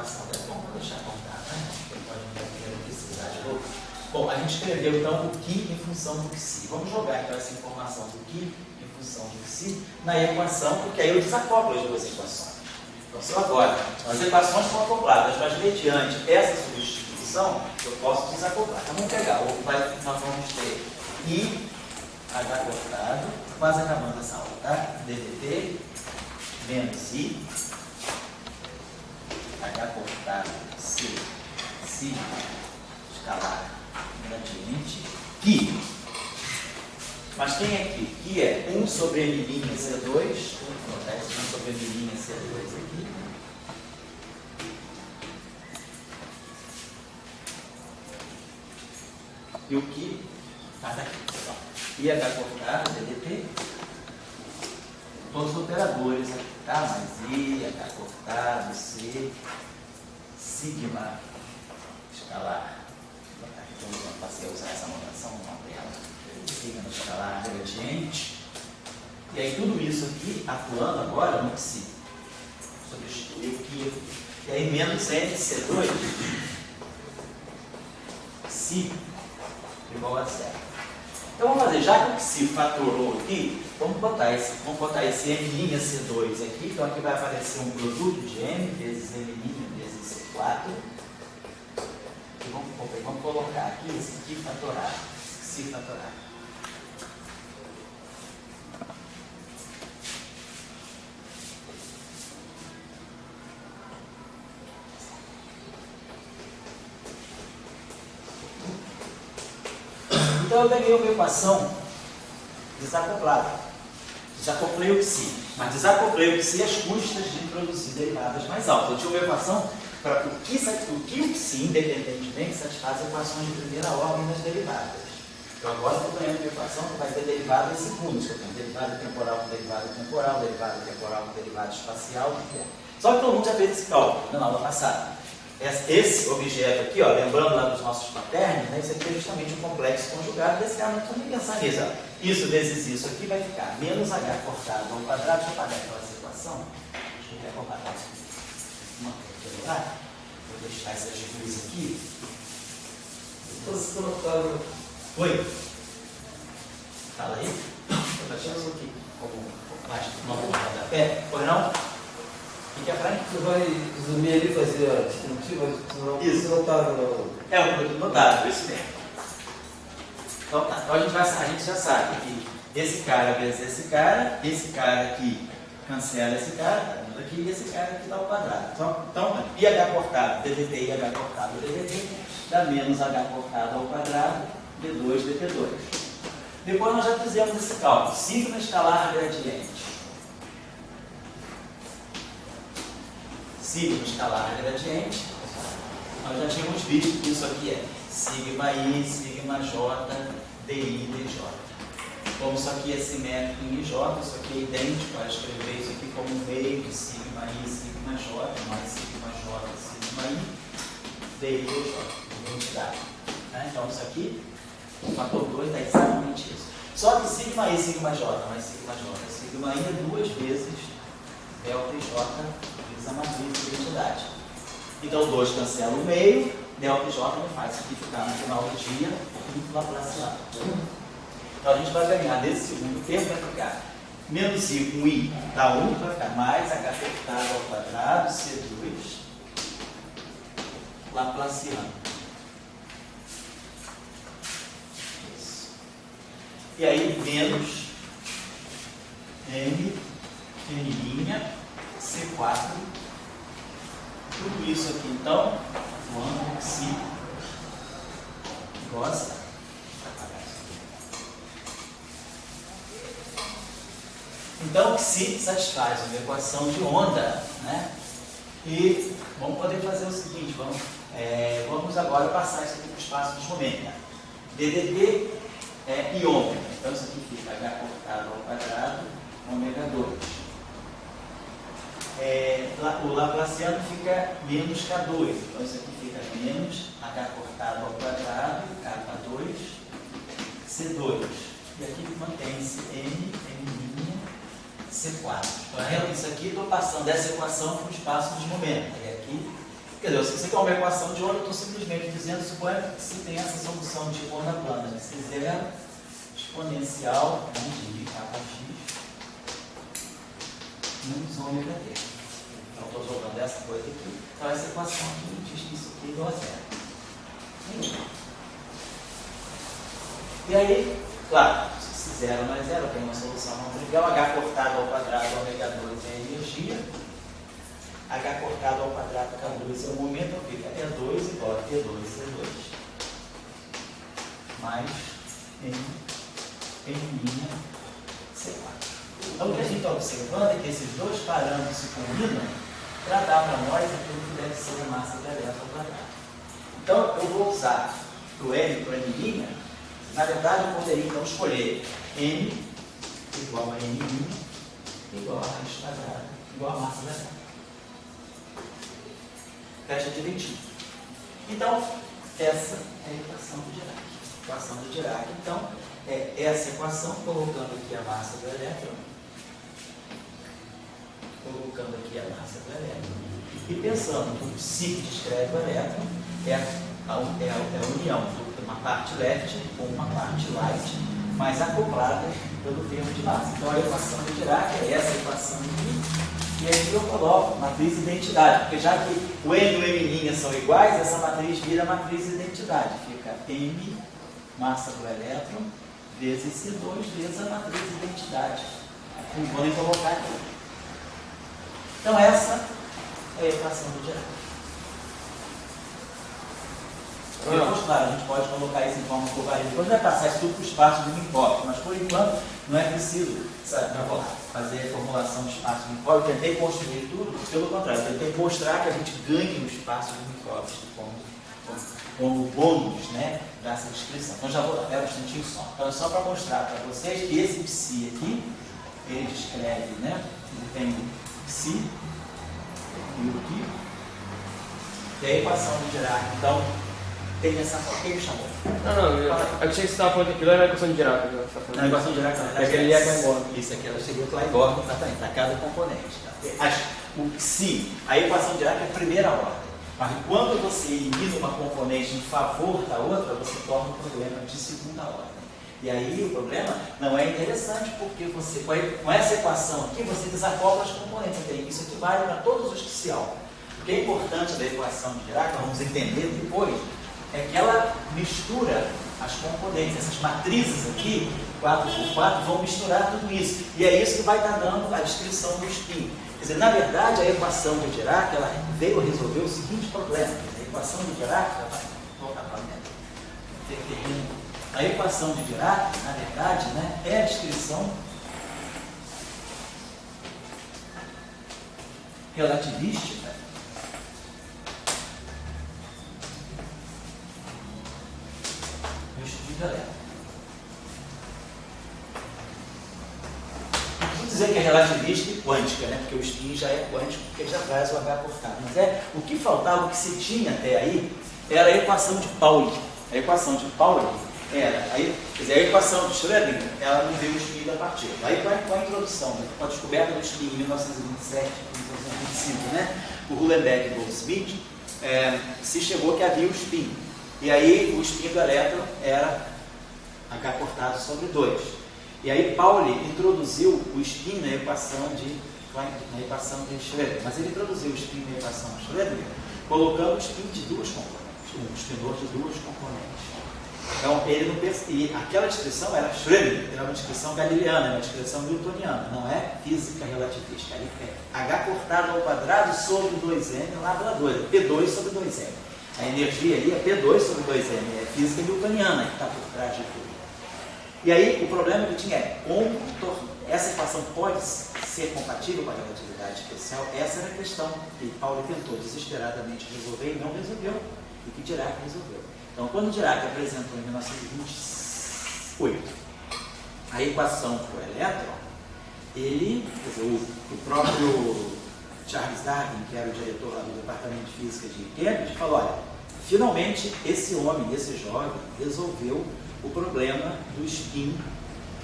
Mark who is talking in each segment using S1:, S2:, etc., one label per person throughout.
S1: equação. Vamos deixar contar, né? Porque pode não precisar de novo. Bom, a gente escreveu então o que em função do psi. Vamos jogar então essa informação do que em função do psi na equação, porque aí eu desacoplo as duas equações. Então, se eu agora, as equações estão acopladas, mas mediante essa substituição, eu posso desacoplar. Então, vamos pegar, nós vamos ter I, H cortado, quase acabando essa aula, tá? DDT menos I, H cortado, C, sigma, escalar, gradiente, Qui. Mas quem é Qui? Qui é 1 sobre M' C2, acontece 1 sobre M' C2 aqui. E o Qui está aqui. IH cortado, DDT, todos os operadores aqui, tá? Mais I, H cortado, C, sigma, escalar. Eu passei a usar essa notação na tela. Sigma, escalar, gradiente. E aí tudo isso aqui, atuando agora no psi. Substituir o que. E aí menos N, C2, psi igual a 0. Então vamos fazer, já que o psi fatorou aqui, vamos botar esse M' C2 aqui, então aqui vai aparecer um produto de M vezes M' vezes C4. E vamos colocar aqui esse aqui fatorado, esse psi fatorado. Então eu peguei uma equação desacoplada. Desacoplei o psi, mas desacoplei o psi às custas de produzir derivadas mais altas. Eu tinha uma equação para o que o psi, independentemente, satisfaz equações de primeira ordem das derivadas. Então agora eu estou ganhando uma equação que vai ter derivadas segundas, que eu tenho derivada temporal com derivada temporal, derivada temporal com derivada espacial. Só que todo mundo já fez esse cálculo na aula passada. Esse objeto aqui, ó, lembrando lá dos nossos paternos, né, isso aqui é justamente um complexo conjugado desse cara, não precisa nem pensar nisso. Ó. Isso vezes isso aqui vai ficar menos H cortado ao quadrado. Deixa eu apagar aquela equação. Deixa eu ver qual quadrado. Vou deixar essas luzes aqui.
S2: Estou notando.
S1: Oi? Fala aí. Vou deixar isso aqui como mais uma rodapé. Pois não? O que é Frank?
S2: Você vai resumir ali, fazer a distintiva?
S1: Isso.
S2: Notável, não.
S1: É um produto notável, isso mesmo. Então tá. Então a gente já sabe que esse cara vezes esse cara aqui cancela esse cara, tá vendo aqui, e esse cara aqui dá o quadrado. Então, IH cortado, DDT, IH cortado, DDT, dá menos H cortado ao quadrado, D2, DT2. Depois nós já fizemos esse cálculo, sigma escalar gradiente. Sigma escalar gradiente, nós já tínhamos visto que isso aqui é sigma I, sigma J, DI, DJ. Como isso aqui é simétrico em IJ, isso aqui é idêntico a escrever isso aqui como meio de sigma I, sigma J, mais sigma J, sigma I, DI, DJ, identidade. Então isso aqui, o fator 2 dá exatamente isso. Só que sigma I, sigma J, mais sigma J, sigma I é 2 vezes delta J vezes a matriz de identidade. Então 2 cancela o meio, delta J me faz simplificar no final do dia e laplaciano. Então a gente vai ganhar desse segundo termo, vai ficar menos I com I dá 1, vai ficar mais H cortado ao quadrado, C2, laplaciano. Isso. E aí menos M, N', C4, tudo isso aqui então, voando psi, gosta. Então, psi satisfaz uma equação de onda, né? E vamos poder fazer o seguinte, vamos agora passar isso aqui para o espaço dos momentos. DDT e ômega. Então, isso aqui fica H cortado ao quadrado, ômega 2. O laplaciano fica menos K2. Então, isso aqui fica menos H cortado ao quadrado, K2, C2. E aqui mantém-se N, C4. Então, isso aqui estou passando essa equação para o espaço dos momentos. E aqui Quer dizer, se você quer uma equação de onda, eu estou simplesmente dizendo que se tem essa solução de onda plana de C0 exponencial de kx menos ômega t. Então, estou jogando essa coisa aqui. Então, essa equação aqui diz que isso aqui é igual a zero. E aí, claro, se 0 mais 0, tem uma solução não trivial. H cortado ao quadrado, ômega 2 é a energia. H cortado ao quadrado, K2 é o momento, fica E2 igual a T2C2 mais em linha C4. Então, o que a gente está observando é que esses dois parâmetros se combinam para dar para nós aquilo que deve ser a massa de elétron ao quadrado. Então, eu vou usar do N para N'. Na verdade, eu poderia então escolher N igual a N' igual a raiz quadrada igual a massa de elétron. Fecha direitinho. Então, essa é a equação do Dirac. Equação do Dirac, então, é essa equação, colocando aqui a massa do elétron, e pensando que o psi que descreve o elétron é a união de uma parte left com uma parte right, mas acopladas pelo termo de massa. Então, a equação do Dirac é essa equação aqui. E aqui eu coloco matriz identidade, porque já que o N e o M' são iguais, essa matriz vira matriz identidade. Fica M, massa do elétron, vezes C2, vezes a matriz identidade. Não vou nem colocar aqui. Então essa é a equação do Dirac. Depois, claro, a gente pode colocar isso em forma covariante. Depois vai passar isso tudo para o espaço de Minkowski, mas por enquanto não é preciso fazer a formulação do espaço de Minkowski. Eu tentei construir tudo, pelo contrário, eu tentei mostrar que a gente ganha o espaço de Minkowski como bônus, né, dessa descrição. Então já vou dar um instantinho só. Então é só para mostrar para vocês que esse psi aqui, ele descreve, né, ele tem psi e o que, e a equação do Dirac, então, tem essa forma. Quem me chamou?
S3: Não, eu achei que você estava falando que aquilo era a equação de Dirac.
S1: Não, a equação de Dirac, na verdade,
S3: é Klein-Bordon.
S1: Isso aqui, ela chegou Klein-Bordon para cada componente. Tá? O psi, a equação de Dirac é a primeira ordem. Mas quando você elimina uma componente em favor da outra, você torna o problema de segunda ordem. E aí o problema não é interessante, porque você, com essa equação aqui, você desacopla as componentes. Isso aqui vale para todos os que se alvam. O que é importante da equação de Dirac, vamos entender depois, é que ela mistura as componentes. Essas matrizes aqui, 4x4, vão misturar tudo isso. E é isso que vai estar dando a descrição do spin. Quer dizer, na verdade, a equação de Dirac, ela veio resolver o seguinte problema. A equação de Dirac, voltar para dentro. A equação de Dirac, na verdade, né, é a descrição relativística do espinho de elétron. Não preciso dizer que é relativística e quântica, né, porque o espinho já é quântico, porque já traz o H cortado. Mas o que faltava, o que se tinha até aí, era a equação de Pauli. A equação de Pauli quer dizer, a equação de Schrödinger, ela não veio o espinho da partida. Aí com a introdução, com a descoberta do espinho em 1927, 1925, né, o Uhlenbeck e Goldsmith, se chegou que havia o espinho. E aí o espinho do elétron era H cortado sobre 2. E aí Pauli introduziu o espinho na equação de Schrödinger. Mas ele introduziu o espinho na equação de Schrödinger colocando o espinho de duas componentes, um espinor de duas componentes. Então, ele não e aquela descrição era Schrödinger, era uma descrição galileana, uma descrição newtoniana, não é física relativística. Ele é H cortado ao quadrado sobre 2m, lá pela 2, P2 sobre 2m. A energia ali é P2 sobre 2m, é física newtoniana que está por trás de tudo. E aí, o problema que tinha é como essa equação pode ser compatível com a relatividade especial. Essa era a questão que Pauli tentou desesperadamente resolver e não resolveu, e que Dirac resolveu. Então, quando Dirac apresentou em 1928 a equação para o elétron, ele, quer dizer, o próprio Charles Darwin, que era o diretor lá do Departamento de Física de Cambridge, falou, olha, finalmente esse homem, esse jovem, resolveu o problema do spin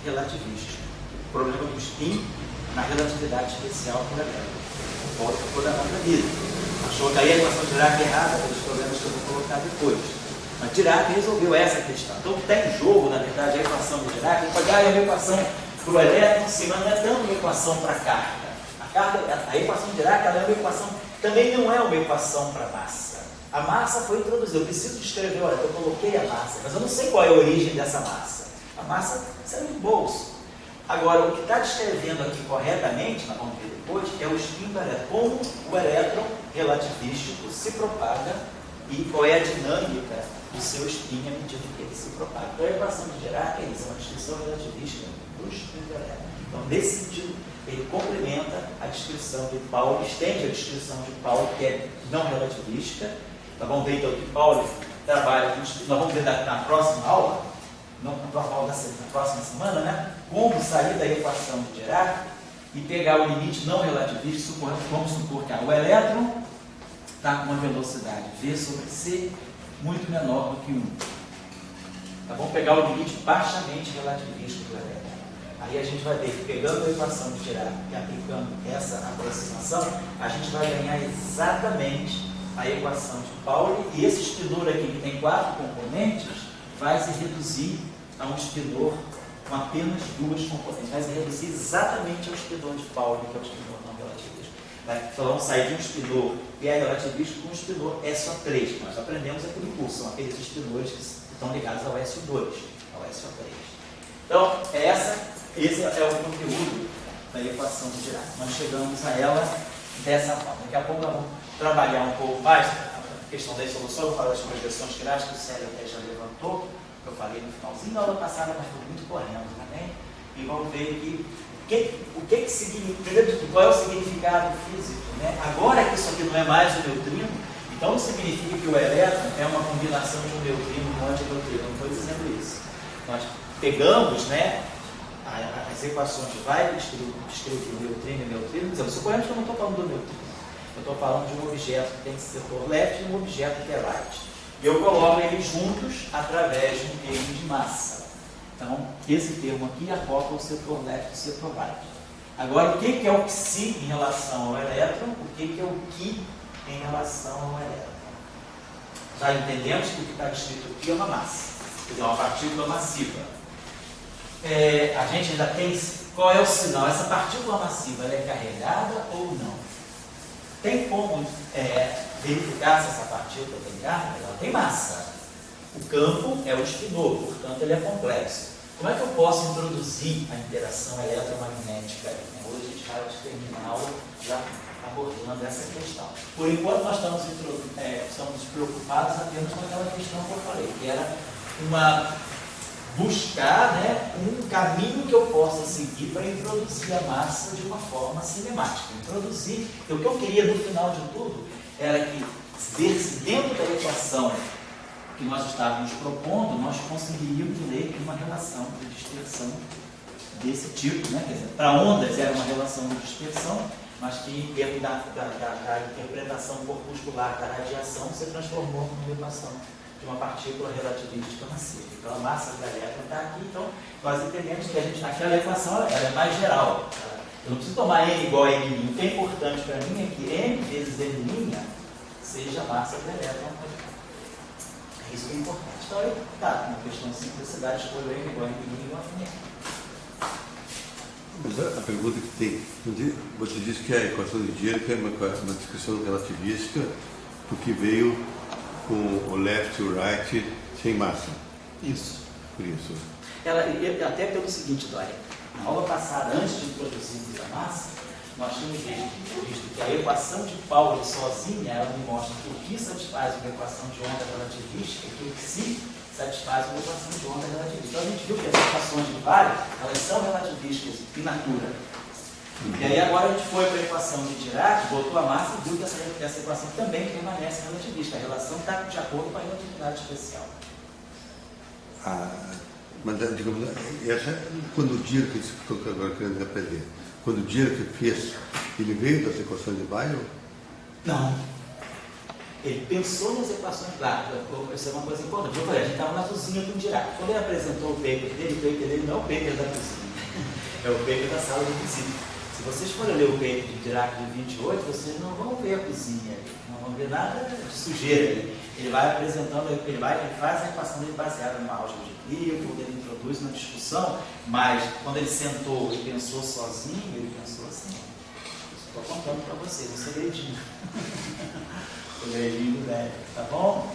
S1: relativístico, o problema do spin na relatividade especial para o elétron, volta toda a nossa vida. Achou que aí a equação de Dirac é errada, pelos problemas que eu vou colocar depois. Mas Dirac resolveu essa questão. Então o que está em jogo, na verdade, é a equação de Dirac. Ele pode é uma equação para o elétron, sim, mas não é tanto uma equação para a carga. A equação de Dirac ela é uma equação, também não é uma equação para massa. A massa foi introduzida. Eu preciso descrever, olha, eu coloquei a massa, mas eu não sei qual é a origem dessa massa. A massa saiu do bolso. Agora, o que está descrevendo aqui corretamente, nós vamos ver depois, é o spin do elétron. Como o elétron relativístico se propaga e qual é a dinâmica do seu spin à medida que ele se propaga. Então, a equação de Dirac é isso, é uma descrição relativística do spin do elétron. Então, nesse sentido, ele complementa a descrição de Pauli, estende a descrição de Pauli, que é não relativística. Nós vamos ver então que Pauli trabalha com spin. Nós vamos ver na próxima aula, na próxima semana, né? Como sair da equação de Dirac e pegar o limite não relativista, vamos supor que o elétron está com uma velocidade V sobre C muito menor do que 1. Tá bom? Pegar o limite baixamente relativista do elétron. Aí a gente vai ver que pegando a equação de Dirac e aplicando essa aproximação, a gente vai ganhar exatamente a equação de Pauli, e esse espinor aqui que tem 4 componentes vai se reduzir a um espinor com apenas 2 componentes. Vai se reduzir exatamente ao espinor de Pauli, que é o espinor não relativístico. Então vamos sair de um espinor que é relativístico para um espinor SO3. Nós aprendemos aquele curso, são aqueles espinores que estão ligados ao SO2, ao SO3. Então, esse é o conteúdo da equação de Dirac. Nós chegamos a ela dessa forma. Daqui a pouco nós vamos trabalhar um pouco mais a questão da solução. Eu vou falar das projeções quiráticas, que o Célio até já levantou, que eu falei no finalzinho da aula passada, mas foi muito correndo também. E vamos ver o que significa, primeiro, qual é o significado físico. Né? Agora que isso aqui não é mais o neutrino, então não significa que o elétron é uma combinação de um neutrino com um antideutrino. Eu não estou dizendo isso. Nós pegamos, né, as equações de Weill, descrever neutrino e neutrino, dizendo, suponhamos que eu não estou falando do neutrino, eu estou falando de um objeto que tem setor left e um objeto que é right. E eu coloco eles juntos através de um termo de massa. Então, esse termo aqui acopla o setor left e o setor right. Agora, o que é o psi em relação ao elétron? O que é o Ki em relação ao elétron? Já entendemos que o que está escrito aqui é uma massa, quer dizer, uma partícula massiva. A gente ainda tem qual é o sinal, essa partícula massiva ela é carregada ou não? Tem como verificar se essa partícula tem carga? Ela tem massa. O campo é o espinor, portanto ele é complexo. Como é que eu posso introduzir a interação eletromagnética? Hoje a gente vai terminar a aula já abordando essa questão. Por enquanto nós estamos preocupados apenas com aquela questão que eu falei, que era buscar, né, um caminho que eu possa seguir para introduzir a massa de uma forma cinemática. Introduzir, o que eu queria no final de tudo era que, ver se dentro da equação que nós estávamos propondo, nós conseguiríamos ler uma relação de dispersão desse tipo, né? Quer dizer, para ondas era uma relação de dispersão, mas que em termos da interpretação corpuscular da radiação se transformou numa equação de uma partícula relativística massiva. Então a massa da elétron está aqui, então nós entendemos que aquela equação ela é mais geral. Eu não preciso tomar n igual a n'. O que é importante para mim é que n vezes n' seja a massa do elétron. É isso que é importante. Então, uma questão de simplicidade, escolho n igual a n' igual a n'.
S4: Mas a pergunta que tem, você disse que a equação de Dirac é uma descrição relativística porque veio com o left e o right sem massa.
S1: Isso.
S4: Por isso.
S1: Até pelo seguinte, Dória, na aula passada, antes de introduzirmos a massa, nós tínhamos visto que a equação de Pauli sozinha, ela me mostra que o que satisfaz uma equação de onda relativística, que o psi satisfaz uma equação de onda relativística. Então a gente viu que as equações de Weill, elas são relativísticas in natura. E aí agora a gente foi para a equação de Dirac, botou a massa e viu que essa equação também permanece relativista. A relação está de acordo com a relatividade especial.
S4: Mas, digamos, quando o Dirac, estou agora querendo aprender, quando o Dirac fez, ele veio das equações de Weill?
S1: Não. Ele pensou nas equações, claro, isso é uma coisa importante. Eu falei, a gente estava na cozinha com o Dirac. Quando ele apresentou o paper dele não é o paper da cozinha, é o paper da sala de princípio. Se vocês forem ler o paper de Dirac de 28, vocês não vão ver a cozinha ali, não vão ver nada de sujeira ali. Ele vai apresentando, ele faz a equação dele baseada numa álgebra de Clifford, ele introduz uma discussão, mas quando ele sentou e pensou sozinho, ele pensou assim. Estou contando para vocês, um segredinho. Segredinho do velho, tá bom?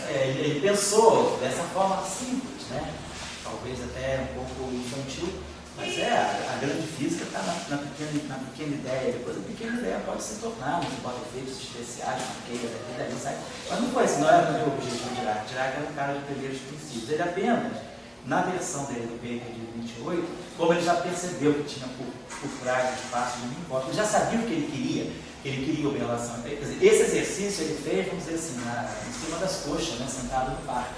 S1: Ele pensou dessa forma simples, né? Talvez até um pouco infantil, mas a grande física está na pequena ideia. Depois a pequena ideia pode se tornar, mas bota efeitos especiais, marqueia daqui, dali, sai. Mas não foi assim, não era o meu objetivo de Dirac. Dirac era um cara de primeiros princípios. Ele apenas, na versão dele do paper de 28, como ele já percebeu que tinha por trás do espaço de Minkowski, ele já sabia o que ele queria uma relação. Quer dizer, esse exercício ele fez, vamos dizer assim, em cima das coxas, né, sentado no parque.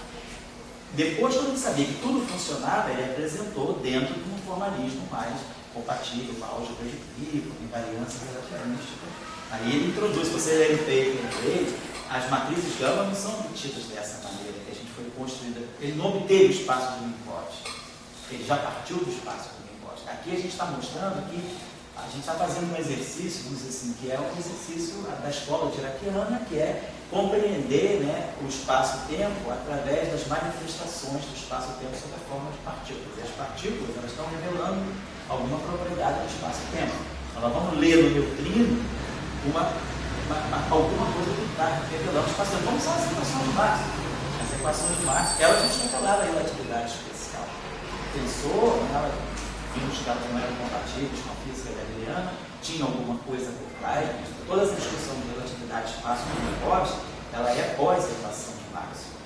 S1: Depois, quando ele sabia que tudo funcionava, ele apresentou dentro de um formalismo mais compatível com a álgebra de Clifford, invariância relativística. Aí ele introduz, se você ler o paper dele, as matrizes gama não são obtidas dessa maneira, que a gente foi construída. Ele não obteve o espaço do Minkowski, ele já partiu do espaço do Minkowski. Aqui a gente está mostrando que a gente está fazendo um exercício, vamos dizer assim, que é um exercício da escola diraquiana, que é compreender, né, o espaço-tempo através das manifestações do espaço-tempo sob a forma de partículas. E as partículas, elas estão revelando alguma propriedade do espaço-tempo. Então, nós vamos ler no neutrino alguma coisa que está revelando o espaço-tempo. Como são as equações de Marx? As equações de Marx, elas não estão faladas em relatividade especial. Pensou, né, vimos que elas não eram compatíveis com a física galileana, tinha alguma coisa por trás. Toda essa discussão de relatividade de espaço no Minkowski, ela é pós-equação de Maxwell.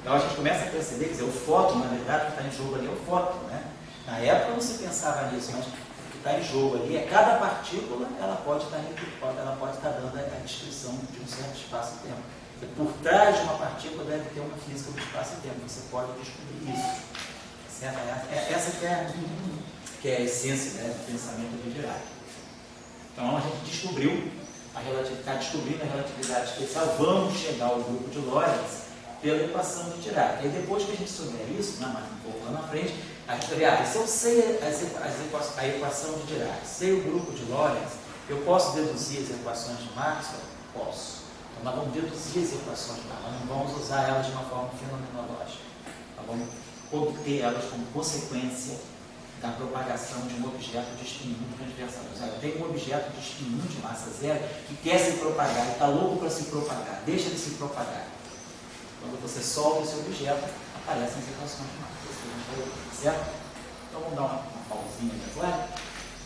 S1: Então a gente começa a perceber, quer dizer, o fóton, na verdade, o que está em jogo ali é o fóton, né? Na época não se pensava nisso, mas o que está em jogo ali é cada partícula, ela pode estar dando a descrição de um certo espaço-tempo. Por trás de uma partícula deve ter uma física do espaço-tempo, você pode descobrir isso. Certo? Essa que é a essência, né, do pensamento de Dirac. Então a gente está descobrindo a relatividade especial, vamos chegar ao grupo de Lorentz pela equação de Dirac. E depois que a gente souber isso, né, mas um pouco lá na frente, a gente vai ver, se eu sei a equação de Dirac, sei o grupo de Lorentz, eu posso deduzir as equações de Maxwell? Posso. Então nós vamos deduzir as equações de Maxwell, nós não vamos usar elas de uma forma fenomenológica. Nós vamos obter elas como consequência da propagação de um objeto de spin 1 transversal zero. Tem um objeto de spin 1 de massa zero que quer se propagar, está louco para se propagar, deixa de se propagar. Quando você solta esse objeto, aparecem as equações de Maxwell. Certo? Então vamos dar uma pausinha agora.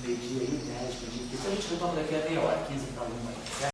S1: Meio-dia aí, 10, meio-dia. Então a gente retoma daqui a meia hora, 15 para 1 aí, certo?